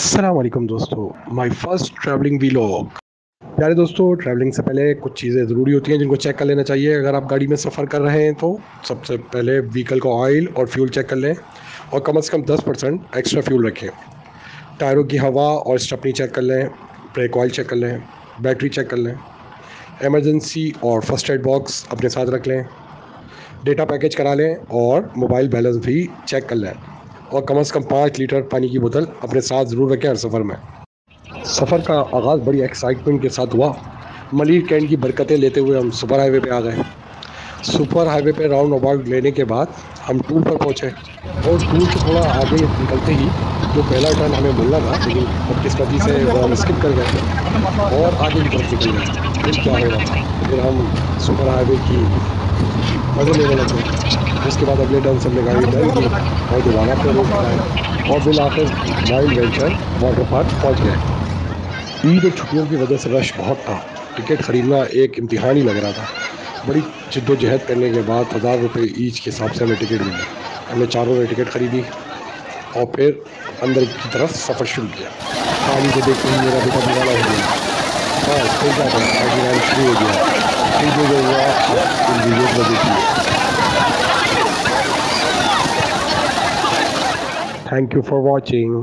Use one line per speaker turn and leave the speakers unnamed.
अस्सलाम वालेकुम दोस्तों, माय फर्स्ट ट्रैवलिंग व्लॉग। प्यारे दोस्तों, ट्रैवलिंग से पहले कुछ चीज़ें ज़रूरी होती हैं जिनको चेक कर लेना चाहिए। अगर आप गाड़ी में सफ़र कर रहे हैं तो सबसे पहले व्हीकल का ऑयल और फ्यूल चेक कर लें और कम से कम 10% एक्स्ट्रा फ्यूल रखें। टायरों की हवा और स्टेपनी चेक कर लें, ब्रेक ऑयल चेक कर लें, बैटरी चेक कर लें। इमरजेंसी और फर्स्ट एड बॉक्स अपने साथ रख लें। डेटा पैकेज करा लें और मोबाइल बैलेंस भी चेक कर लें। और कम से कम 5 लीटर पानी की बोतल अपने साथ ज़रूर रखें हर सफ़र में। सफ़र का आगाज़ बड़ी एक्साइटमेंट के साथ हुआ। मलिर कैंट की बरकतें लेते हुए हम सुपर हाईवे पे आ गए। सुपर हाईवे पे राउंड अबाउट लेने के बाद हम टूल पर पहुंचे और टूल से थोड़ा आगे निकलते ही जो पहला टर्न हमें मिलना था, लेकिन बदकिस्मती से वो हम स्किप कर गए और आगे की तरफ निकल गए। फिर क्या होगा, फिर हम सुपर हाईवे की मज़े लेने लगे। उसके बाद अगले टर्न से हमने गाड़ी टर्न की और दोबारा फिर रोक लगाए और बिल आखिर वाइल्ड वेंचर वाटर पार्क पहुँच गए। ईद और छुट्टियों की वजह से रश बहुत था। टिकट ख़रीदना एक इम्तिहान ही लग रहा था। बड़ी जद्दोजहद करने के बाद 1000 रुपये ईच के हिसाब से हमें टिकट मिली। हमने चारों ने टिकट ख़रीदी और फिर अंदर की तरफ सफ़र शुरू किया। पानी को देखते ही मेरा बेटा दीवाना हो गया। बस फिर क्या था, आगे राइड शुरू हो गया। फिर जो हुआ इन वीडियोज़ में देखिए। Thank you for watching.